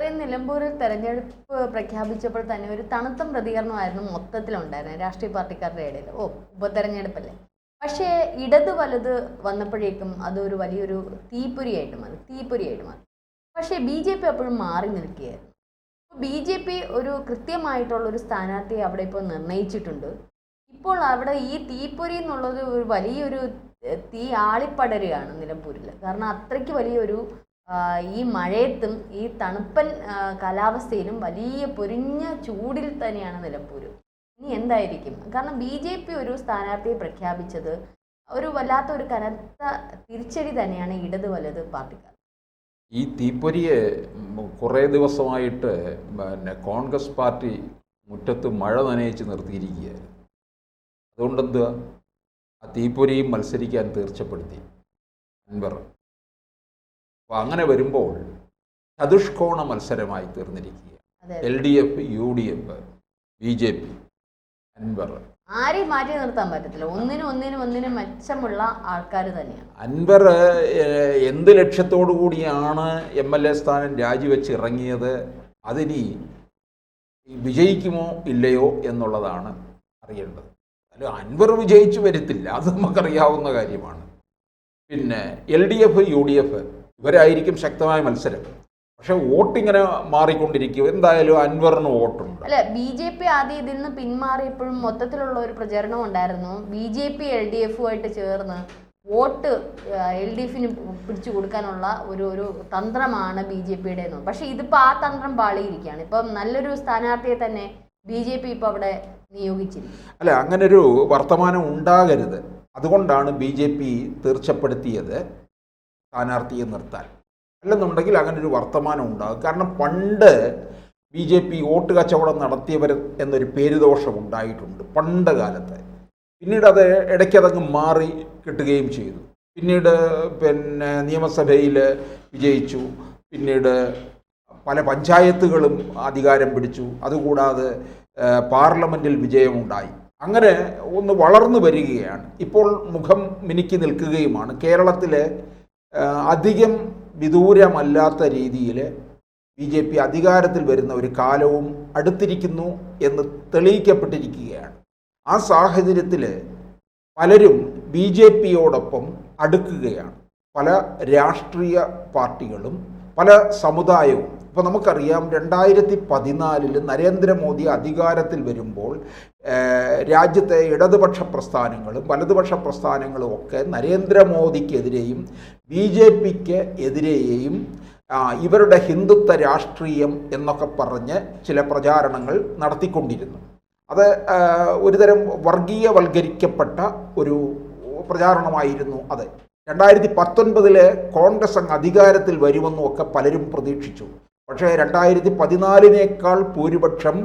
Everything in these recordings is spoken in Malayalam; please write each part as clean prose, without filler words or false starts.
ഇത്രയും നിലമ്പൂരിൽ തെരഞ്ഞെടുപ്പ് പ്രഖ്യാപിച്ചപ്പോൾ തന്നെ ഒരു തണുത്ത പ്രതികരണമായിരുന്നു മൊത്തത്തിലുണ്ടായിരുന്നത് രാഷ്ട്രീയ പാർട്ടിക്കാരുടെ ഇടയിൽ. ഉപതെരഞ്ഞെടുപ്പല്ലേ. പക്ഷേ ഇടത് വലത് വന്നപ്പോഴേക്കും അതൊരു വലിയൊരു തീപ്പൊരിയായിട്ട് മാറി. പക്ഷേ BJP അപ്പോഴും മാറി നിൽക്കുകയായിരുന്നു. BJP ഒരു കൃത്യമായിട്ടുള്ളൊരു സ്ഥാനാർത്ഥിയെ അവിടെ ഇപ്പോൾ നിർണയിച്ചിട്ടുണ്ട്. ഇപ്പോൾ അവിടെ ഈ തീപ്പൊരി എന്നുള്ളത് ഒരു വലിയൊരു തീ ആളിപ്പടരുകയാണ് നിലമ്പൂരിൽ. കാരണം അത്രയ്ക്ക് വലിയൊരു ഈ മഴയത്തും ഈ തണുപ്പൻ കാലാവസ്ഥയിലും വലിയ പൊരിഞ്ഞ ചൂടിൽ തന്നെയാണ് നിലമ്പൂർ. ഇനി എന്തായിരിക്കും? കാരണം BJP ഒരു സ്ഥാനാർത്ഥിയെ പ്രഖ്യാപിച്ചത് ഒരു വല്ലാത്തൊരു കനത്ത തിരിച്ചടി തന്നെയാണ് ഇടത് വലത് പാർട്ടിക്കാർ. ഈ തീപ്പൊരിയെ കുറേ ദിവസമായിട്ട് കോൺഗ്രസ് പാർട്ടി മുറ്റത്ത് മഴ നനയിച്ച് നിർത്തിയിരിക്കുകയായിരുന്നു. അതുകൊണ്ടെന്തുവാ, ആ തീപ്പൊരിയും മത്സരിക്കാൻ തീർച്ചപ്പെടുത്തി അൻവർ. അപ്പോൾ അങ്ങനെ വരുമ്പോൾ ചതുഷ്കോണ മത്സരമായി തീർന്നിരിക്കുകയാണ്. LDF, UDF, BJP, Anwar. ആരെയും മാറ്റി നിർത്താൻ പറ്റത്തില്ല. ഒന്നിനും മെച്ചമുള്ള ആൾക്കാർ തന്നെയാണ്. അൻവർ എന്ത് ലക്ഷ്യത്തോടു കൂടിയാണ് MLA സ്ഥാനം രാജിവെച്ച് ഇറങ്ങിയത്, അതിനി വിജയിക്കുമോ ഇല്ലയോ എന്നുള്ളതാണ് അറിയേണ്ടത്. അല്ല, അൻവർ വിജയിച്ചു വരത്തില്ല, അത് നമുക്കറിയാവുന്ന കാര്യമാണ്. പിന്നെ LDF, UDF ഇവരായിരിക്കും ശക്തമായ മത്സരം. പക്ഷെ വോട്ടിങ്ങനെ മാറിക്കൊണ്ടിരിക്കും. എന്തായാലും അൻവറിന് വോട്ടുണ്ട്. അല്ല, BJP ആദ്യം ഇതിൽ നിന്ന് പിന്മാറിയപ്പോഴും മൊത്തത്തിലുള്ള ഒരു പ്രചരണം ഉണ്ടായിരുന്നു. BJP LDF-ആയിട്ട് ചേർന്ന് വോട്ട് LDF-ന് പിടിച്ചു കൊടുക്കാനുള്ള ഒരു തന്ത്രമാണ് BJP-യുടെ. പക്ഷെ ഇതിപ്പോൾ ആ തന്ത്രം പാളിയിരിക്കുകയാണ്. ഇപ്പം നല്ലൊരു സ്ഥാനാർത്ഥിയെ തന്നെ BJP ഇപ്പോൾ അവിടെ നിയോഗിച്ചിരിക്കും. അല്ല, അങ്ങനൊരു വർത്തമാനം ഉണ്ടാകരുത്. അതുകൊണ്ടാണ് BJP തീർച്ചപ്പെടുത്തിയത് സ്ഥാനാർത്ഥിയെ നിർത്താൻ. അല്ലെന്നുണ്ടെങ്കിൽ അങ്ങനൊരു വർത്തമാനം ഉണ്ടാകും. കാരണം പണ്ട് BJP വോട്ട് കച്ചവടം നടത്തിയവർ എന്നൊരു പേരുദോഷം ഉണ്ടായിട്ടുണ്ട് പണ്ട് കാലത്ത്. പിന്നീട് അത് ഇടയ്ക്കതങ്ങ് മാറി കിട്ടുകയും ചെയ്തു. പിന്നീട് നിയമസഭയിൽ വിജയിച്ചു. പിന്നീട് പല പഞ്ചായത്തുകളും അധികാരം പിടിച്ചു. അതുകൂടാതെ പാർലമെൻറ്റിൽ വിജയമുണ്ടായി. അങ്ങനെ ഒന്ന് വളർന്നു വരികയാണ്. ഇപ്പോൾ മുഖം മിനുക്കി നിൽക്കുകയുമാണ്. കേരളത്തിലെ അധികം വിദൂരമല്ലാത്ത രീതിയിൽ BJP അധികാരത്തിൽ വരുന്ന ഒരു കാലവും അടുത്തിരിക്കുന്നു എന്ന് തെളിയിക്കപ്പെട്ടിരിക്കുകയാണ്. ആ സാഹചര്യത്തിൽ പലരും BJPയോടൊപ്പം അടുക്കുകയാണ്. പല രാഷ്ട്രീയ പാർട്ടികളും പല സമുദായവും. ഇപ്പോൾ നമുക്കറിയാം, 2014 നരേന്ദ്രമോദി അധികാരത്തിൽ വരുമ്പോൾ രാജ്യത്തെ ഇടതുപക്ഷ പ്രസ്ഥാനങ്ങളും വലതുപക്ഷ പ്രസ്ഥാനങ്ങളും ഒക്കെ നരേന്ദ്രമോദിക്കെതിരെയും BJPക്ക് എതിരെയും ഇവരുടെ ഹിന്ദുത്വ രാഷ്ട്രീയം എന്നൊക്കെ പറഞ്ഞ് ചില പ്രചാരണങ്ങൾ നടത്തിക്കൊണ്ടിരുന്നു. അത് ഒരുതരം വർഗീയവൽക്കരിക്കപ്പെട്ട ഒരു പ്രചാരണമായിരുന്നു അത്. 2019 കോൺഗ്രസ് അങ്ങ് അധികാരത്തിൽ വരുമെന്നും ഒക്കെ പലരും പ്രതീക്ഷിച്ചു. പക്ഷേ 2014 ഭൂരിപക്ഷം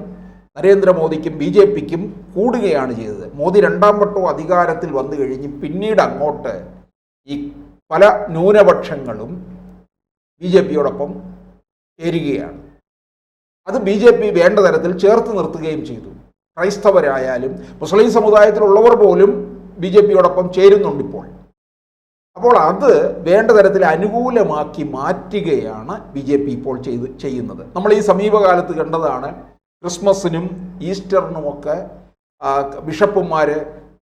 നരേന്ദ്രമോദിക്കും BJPക്കും കൂടുകയാണ് ചെയ്തത്. മോദി രണ്ടാം വട്ടവും അധികാരത്തിൽ വന്നു കഴിഞ്ഞ് പിന്നീട് അങ്ങോട്ട് ഈ പല ന്യൂനപക്ഷങ്ങളും BJPയോടൊപ്പം ചേരുകയാണ്. അത് BJP വേണ്ട തരത്തിൽ ചേർത്ത് നിർത്തുകയും ചെയ്തു. ക്രൈസ്തവരായാലും മുസ്ലിം സമുദായത്തിലുള്ളവർ പോലും BJPയോടൊപ്പം ചേരുന്നുണ്ട് ഇപ്പോൾ. അപ്പോൾ അത് വേണ്ട തരത്തിൽ അനുകൂലമാക്കി മാറ്റുകയാണ് BJP ഇപ്പോൾ ചെയ്യുന്നത്. നമ്മൾ ഈ സമീപകാലത്ത് കണ്ടതാണ്. ക്രിസ്മസിനും ഈസ്റ്ററിനുമൊക്കെ ബിഷപ്പുമാർ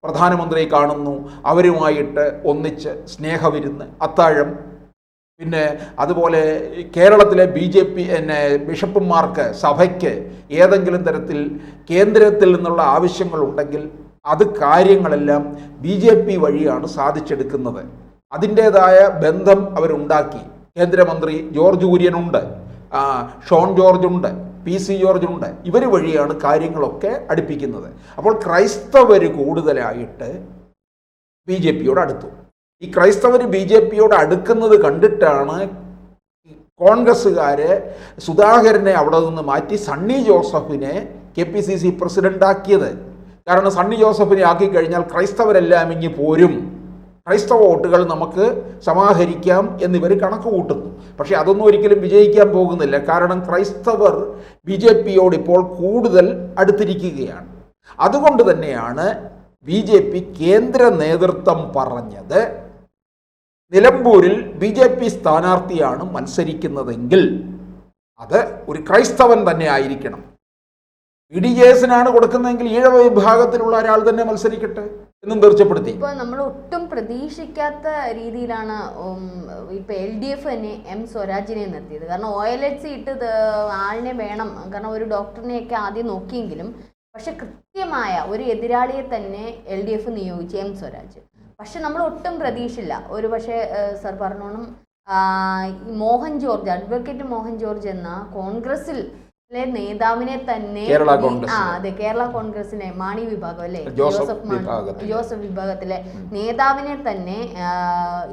പ്രധാനമന്ത്രിയെ കാണുന്നു, അവരുമായിട്ട് ഒന്നിച്ച് സ്നേഹവിരുന്ന്, അത്താഴം. പിന്നെ അതുപോലെ കേരളത്തിലെ BJP ബിഷപ്പുമാർക്ക് സഭയ്ക്ക് ഏതെങ്കിലും തരത്തിൽ കേന്ദ്രത്തിൽ നിന്നുള്ള ആവശ്യങ്ങളുണ്ടെങ്കിൽ അത് കാര്യങ്ങളെല്ലാം BJP വഴിയാണ് സാധിച്ചെടുക്കുന്നത്. അതിൻ്റേതായ ബന്ധം അവരുണ്ടാക്കി. കേന്ദ്രമന്ത്രി ജോർജ് കുര്യനുണ്ട്, ഷോൺ ജോർജ് ഉണ്ട്, PC ജോർജ് ഉണ്ട്. ഇവർ വഴിയാണ് കാര്യങ്ങളൊക്കെ അടുപ്പിക്കുന്നത്. അപ്പോൾ ക്രൈസ്തവർ കൂടുതലായിട്ട് BJPയോട് അടുത്തു. ഈ ക്രൈസ്തവർ BJPയോട് അടുക്കുന്നത് കണ്ടിട്ടാണ് കോൺഗ്രസ്സുകാർ സുധാകരനെ അവിടെ നിന്ന് മാറ്റി സണ്ണി ജോസഫിനെ KPCC പ്രസിഡൻ്റാക്കിയത്. കാരണം സണ്ണി ജോസഫിനെ ആക്കിക്കഴിഞ്ഞാൽ ക്രൈസ്തവരെല്ലാം ഇങ്ങ് പോരും, ക്രൈസ്തവ വോട്ടുകൾ നമുക്ക് സമാഹരിക്കാം എന്നിവർ കണക്ക് കൂട്ടുന്നു. പക്ഷേ അതൊന്നും ഒരിക്കലും വിജയിക്കാൻ പോകുന്നില്ല. കാരണം ക്രൈസ്തവർ BJPയോട് ഇപ്പോൾ കൂടുതൽ അടുത്തിരിക്കുകയാണ്. അതുകൊണ്ട് തന്നെയാണ് BJP കേന്ദ്ര നേതൃത്വം പറഞ്ഞത്, നിലമ്പൂരിൽ BJP സ്ഥാനാർത്ഥിയാണ് മത്സരിക്കുന്നതെങ്കിൽ അത് ഒരു ക്രൈസ്തവൻ തന്നെ ആയിരിക്കണം. BDJS-നാണ് കൊടുക്കുന്നതെങ്കിൽ ഈഴവ വിഭാഗത്തിലുള്ള ഒരാൾ തന്നെ മത്സരിക്കട്ടെ എന്നും തീർച്ചപ്പെടുത്തി. ഇപ്പോൾ നമ്മൾ ഒട്ടും പ്രതീക്ഷിക്കാത്ത രീതിയിലാണ് ഇപ്പൊ LDF തന്നെ M സ്വരാജിനെ നിർത്തിയത്. കാരണം OLHC ഇട്ട് ആളിനെ വേണം, കാരണം ഒരു ഡോക്ടറിനെയൊക്കെ ആദ്യം നോക്കിയെങ്കിലും പക്ഷെ കൃത്യമായ ഒരു എതിരാളിയെ തന്നെ LDF നിയോഗിച്ചു, M സ്വരാജ്. പക്ഷെ നമ്മൾ ഒട്ടും പ്രതീക്ഷില്ല. ഒരു പക്ഷേ സർ പറഞ്ഞോണം Mohan George, advocate Mohan George എന്ന കോൺഗ്രസിൽ നേതാവിനെ തന്നെ അതെ, കേരള കോൺഗ്രസിനെ മാണി വിഭാഗം അല്ലെ, ജോസഫ് വിഭാഗത്തിലെ നേതാവിനെ തന്നെ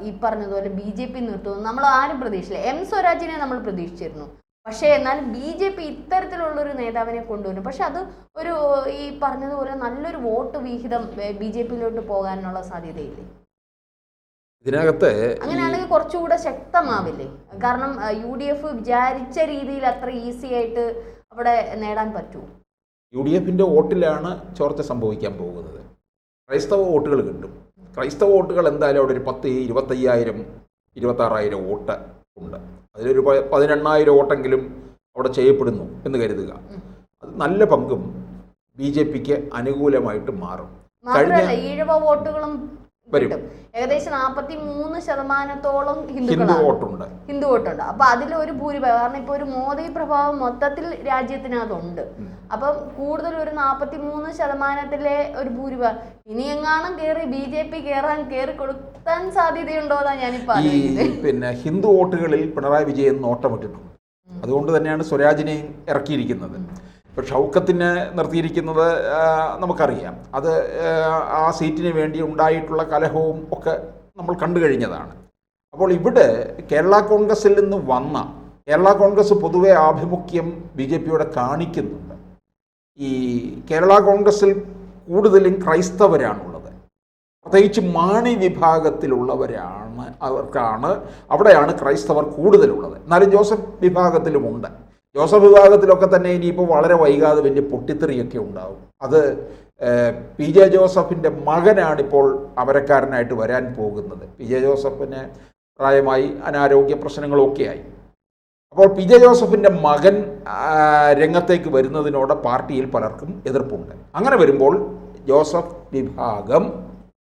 ഈ പറഞ്ഞതുപോലെ BJP നിർത്തുന്നു നമ്മൾ ആരും പ്രതീക്ഷിച്ചില്ല. M സ്വരാജിനെ നമ്മൾ പ്രതീക്ഷിച്ചിരുന്നു. പക്ഷേ എന്നാൽ BJP ഇത്തരത്തിലുള്ളൊരു നേതാവിനെ കൊണ്ടുവരും. പക്ഷെ അത് ഒരു ഈ പറഞ്ഞതുപോലെ നല്ലൊരു വോട്ട് വിഹിതം BJP-യിലോട്ട് പോകാനുള്ള സാധ്യതയില്ലേ? ഇതിനകത്ത് അങ്ങനെയാണെങ്കിൽ കുറച്ചുകൂടെ ശക്തമാവില്ലേ? കാരണം UDF വിചാരിച്ച രീതിയിൽ അത്ര ഈസി ആയിട്ട് അവിടെ നേടാൻ പറ്റുമോ? UDF-ന്റെ വോട്ടിലാണ് ചോർച്ച സംഭവിക്കാൻ പോകുന്നത്. ക്രൈസ്തവ വോട്ടുകൾ കിട്ടും. ക്രൈസ്തവ വോട്ടുകൾ എന്തായാലും അവിടെ ഒരു 10, 25,000, 26,000 വോട്ട് ഉണ്ട്. അതിലൊരു 18,000 വോട്ടെങ്കിലും അവിടെ ചെയ്യപ്പെടുന്നു എന്ന് കരുതുക. അത് നല്ല പങ്കും BJP-ക്ക് അനുകൂലമായിട്ട് മാറും. ഈഴവ വോട്ടുകളും വരും. ഏകദേശം 43% ഹിന്ദു വോട്ടുണ്ട്. അപ്പൊ അതിലൊരു ഭൂരിഭാഗം, കാരണം ഇപ്പൊ ഒരു മോദി പ്രഭാവം മൊത്തത്തിൽ രാജ്യത്തിനകത്തുണ്ട്. അപ്പം കൂടുതൽ ഒരു 43% ഒരു ഭൂരിഭാഗം ഇനി എങ്ങാനും BJP കയറി കൊടുക്കാൻ സാധ്യതയുണ്ടോ എന്നാ ഞാനിപ്പോ പിന്നെ ഹിന്ദു വോട്ടുകളിൽ പിണറായി വിജയൻ നോട്ടമിട്ടിട്ടുണ്ട്. അതുകൊണ്ട് തന്നെയാണ് സ്വരാജിനെയും ഇറക്കിയിരിക്കുന്നത്. ഇപ്പോൾ ഷൗക്കത്തിനെ നിർത്തിയിരിക്കുന്നത് നമുക്കറിയാം. അത് ആ സീറ്റിന് വേണ്ടി ഉണ്ടായിട്ടുള്ള കലഹവും ഒക്കെ നമ്മൾ കണ്ടു കഴിഞ്ഞതാണ്. അപ്പോൾ ഇവിടെ കേരള കോൺഗ്രസിൽ നിന്ന് വന്ന കേരള കോൺഗ്രസ് പൊതുവെ ആഭിമുഖ്യം BJP-യോടെ കാണിക്കുന്നുണ്ട്. ഈ കേരള കോൺഗ്രസിൽ കൂടുതലും ക്രൈസ്തവരാണുള്ളത്, പ്രത്യേകിച്ച് മാണി വിഭാഗത്തിലുള്ളവരാണ്, അവിടെയാണ് ക്രൈസ്തവർ കൂടുതലുള്ളത്. എന്നാലും ജോസഫ് വിഭാഗത്തിലുമുണ്ട്. ജോസഫ് വിഭാഗത്തിലൊക്കെ തന്നെ ഇനിയിപ്പോൾ വളരെ വൈകാതെ വലിയ പൊട്ടിത്തെറിയൊക്കെ ഉണ്ടാവും. അത് PJ ജോസഫിൻ്റെ മകനാണിപ്പോൾ അമരക്കാരനായിട്ട് വരാൻ പോകുന്നത്. PJ ജോസഫിന് പ്രായമായി, അനാരോഗ്യ പ്രശ്നങ്ങളൊക്കെയായി. അപ്പോൾ PJ ജോസഫിൻ്റെ മകൻ രംഗത്തേക്ക് വരുന്നതിനോട് പാർട്ടിയിൽ പലർക്കും എതിർപ്പുണ്ട്. അങ്ങനെ വരുമ്പോൾ ജോസഫ് വിഭാഗം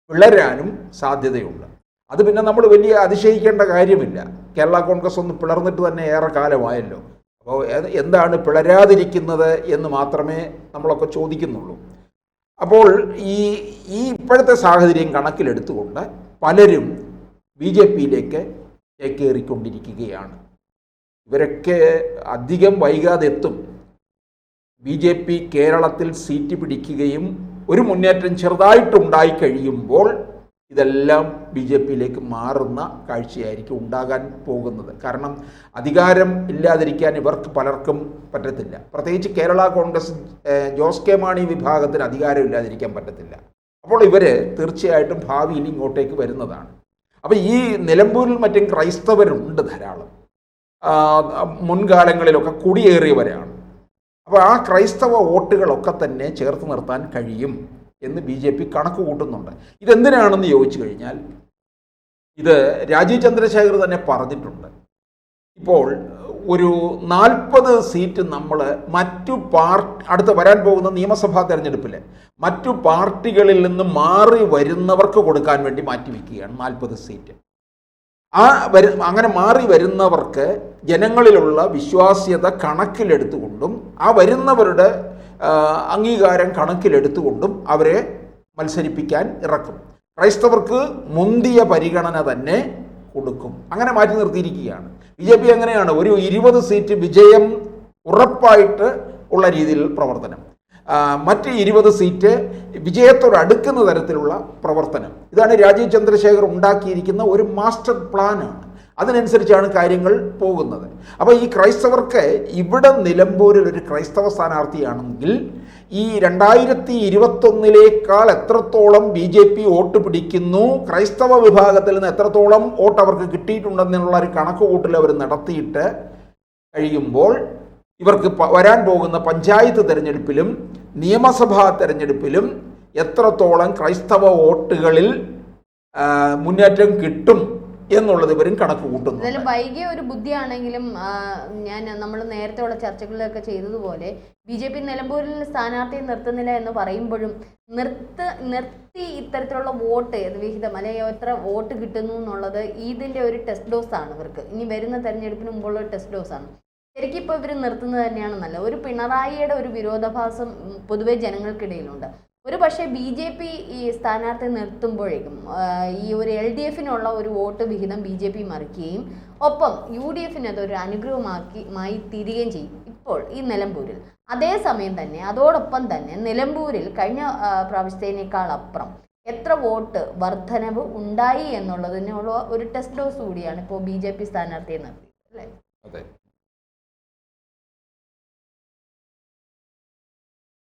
പിളരാനും സാധ്യതയുണ്ട്. അത് പിന്നെ നമ്മൾ വലിയ അതിശയിക്കേണ്ട കാര്യമില്ല. കേരള കോൺഗ്രസ് ഒന്ന് പിളർന്നിട്ട് തന്നെ ഏറെ കാലമായല്ലോ. അപ്പോൾ എന്താണ് പിളരാതിരിക്കുന്നത് എന്ന് മാത്രമേ നമ്മളൊക്കെ ചോദിക്കുന്നുള്ളൂ. അപ്പോൾ ഈ ഇപ്പോഴത്തെ സാഹചര്യം കണക്കിലെടുത്തുകൊണ്ട് പലരും BJP-യിലേക്ക് ചേക്കേറിക്കൊണ്ടിരിക്കുകയാണ്. ഇവരൊക്കെ അധികം വൈകാതെ എത്തും. BJP കേരളത്തിൽ സീറ്റ് പിടിക്കുകയും ഒരു മുന്നേറ്റം ചെറുതായിട്ടുണ്ടായി കഴിയുമ്പോൾ ഇതെല്ലാം BJP-യിലേക്ക് മാറുന്ന കാഴ്ചയായിരിക്കും ഉണ്ടാകാൻ പോകുന്നത്. കാരണം അധികാരം ഇല്ലാതിരിക്കാൻ ഇവർക്ക് പലർക്കും പറ്റത്തില്ല. പ്രത്യേകിച്ച് കേരള കോൺഗ്രസ് ജോസ് കെ മാണി വിഭാഗത്തിന് അധികാരം ഇല്ലാതിരിക്കാൻ പറ്റത്തില്ല. അപ്പോൾ ഇവർ തീർച്ചയായിട്ടും ഭാവിയിൽ ഇങ്ങോട്ടേക്ക് വരുന്നതാണ്. അപ്പോൾ ഈ നിലമ്പൂരിൽ മറ്റും ക്രൈസ്തവരുണ്ട് ധാരാളം, മുൻകാലങ്ങളിലൊക്കെ കുടിയേറിയവരാണ്. അപ്പോൾ ആ ക്രൈസ്തവ വോട്ടുകളൊക്കെ തന്നെ ചേർത്ത് നിർത്താൻ കഴിയും എന്ന് BJP കണക്ക് കൂട്ടുന്നുണ്ട്. ഇതെന്തിനാണെന്ന് ചോദിച്ചു കഴിഞ്ഞാൽ ഇത് രാജീവ് ചന്ദ്രശേഖർ തന്നെ പറഞ്ഞിട്ടുണ്ട്. ഇപ്പോൾ ഒരു 40 സീറ്റ് നമ്മൾ അടുത്ത് വരാൻ പോകുന്ന നിയമസഭാ തെരഞ്ഞെടുപ്പിൽ മറ്റു പാർട്ടികളിൽ നിന്ന് മാറി വരുന്നവർക്ക് കൊടുക്കാൻ വേണ്ടി മാറ്റിവെക്കുകയാണ് 40 സീറ്റ്. അങ്ങനെ മാറി വരുന്നവർക്ക് ജനങ്ങളിലുള്ള വിശ്വാസ്യത കണക്കിലെടുത്തുകൊണ്ടും ആ വരുന്നവരുടെ അംഗീകാരം കണക്കിലെടുത്തുകൊണ്ടും അവരെ മത്സരിപ്പിക്കാൻ ഇറക്കും. ക്രൈസ്തവർക്ക് മുന്തിയ പരിഗണന തന്നെ കൊടുക്കും. അങ്ങനെ മാറ്റി നിർത്തിയിരിക്കുകയാണ്. BJP അങ്ങനെയാണ്. ഒരു 20 സീറ്റ് വിജയം ഉറപ്പായിട്ട് ഉള്ള രീതിയിൽ പ്രവർത്തനം, മറ്റ് 20 സീറ്റ് വിജയത്തോട് അടുക്കുന്ന തരത്തിലുള്ള പ്രവർത്തനം. ഇതാണ് രാജീവ് ചന്ദ്രശേഖർ ഉണ്ടാക്കിയിരിക്കുന്ന ഒരു മാസ്റ്റർ പ്ലാനാണ്. അതിനനുസരിച്ചാണ് കാര്യങ്ങൾ പോകുന്നത്. അപ്പോൾ ഈ ക്രൈസ്തവർക്ക് ഇവിടെ നിലമ്പൂരിൽ ഒരു ക്രൈസ്തവ സ്ഥാനാർത്ഥിയാണെങ്കിൽ ഈ 2021 എത്രത്തോളം BJP വോട്ട് പിടിക്കുന്നു, ക്രൈസ്തവ വിഭാഗത്തിൽ നിന്ന് എത്രത്തോളം വോട്ട് അവർക്ക് കിട്ടിയിട്ടുണ്ടെന്നുള്ള ഒരു കണക്കുകൂട്ടൽ അവർ നടത്തിയിട്ട് കഴിയുമ്പോൾ ഇവർക്ക് വരാൻ പോകുന്ന പഞ്ചായത്ത് തെരഞ്ഞെടുപ്പിലും നിയമസഭാ തെരഞ്ഞെടുപ്പിലും എത്രത്തോളം ക്രൈസ്തവ വോട്ടുകളിൽ മുന്നേറ്റം കിട്ടും എന്നുള്ളത് ഇവരും കണക്ക് കൂട്ടുന്നു. എന്തായാലും വൈകിയ ഒരു ബുദ്ധിയാണെങ്കിലും നമ്മൾ നേരത്തെ ഉള്ള ചർച്ചകളിലൊക്കെ ചെയ്തതുപോലെ BJP നിലമ്പൂരിൽ സ്ഥാനാർത്ഥിയെ നിർത്തുന്നില്ല എന്ന് പറയുമ്പോഴും നിർത്തി ഇത്തരത്തിലുള്ള വോട്ട് വിഹിതം അല്ലെങ്കിൽ എത്ര വോട്ട് കിട്ടുന്നു എന്നുള്ളത് ഇതിന്റെ ഒരു ടെസ്റ്റ് ഡോസ് ആണ് ഇവർക്ക്. ഇനി വരുന്ന തെരഞ്ഞെടുപ്പിന് മുമ്പുള്ള ഒരു ടെസ്റ്റ് ഡോസ് ആണ്. ശരിക്കും ഇപ്പോൾ ഇവർ നിർത്തുന്നത് തന്നെയാണ് നല്ലത്. ഒരു പിണറായിയുടെ ഒരു വിരോധാഭാസം പൊതുവെ ജനങ്ങൾക്കിടയിലുണ്ട്. ഒരു പക്ഷേ BJP ഈ സ്ഥാനാർത്ഥി നിർത്തുമ്പോഴേക്കും ഈ ഒരു LDFനുള്ള ഒരു വോട്ട് വിഹിതം BJP മറിക്കുകയും ഒപ്പം UDFന് അതൊരു അനുഗ്രഹമായി തീരുകയും ചെയ്യും ഇപ്പോൾ ഈ നിലമ്പൂരിൽ. അതേസമയം തന്നെ അതോടൊപ്പം തന്നെ നിലമ്പൂരിൽ കഴിഞ്ഞ പ്രാവശ്യത്തേനേക്കാൾ അപ്പുറം എത്ര വോട്ട് വർധനവ് ഉണ്ടായി എന്നുള്ളതിനുള്ള ഒരു ടെസ്റ്റ് ഡോസ് കൂടിയാണ് ഇപ്പോൾ BJP സ്ഥാനാർത്ഥിയെ നിർത്തിയത്, അല്ലേ? അതെ.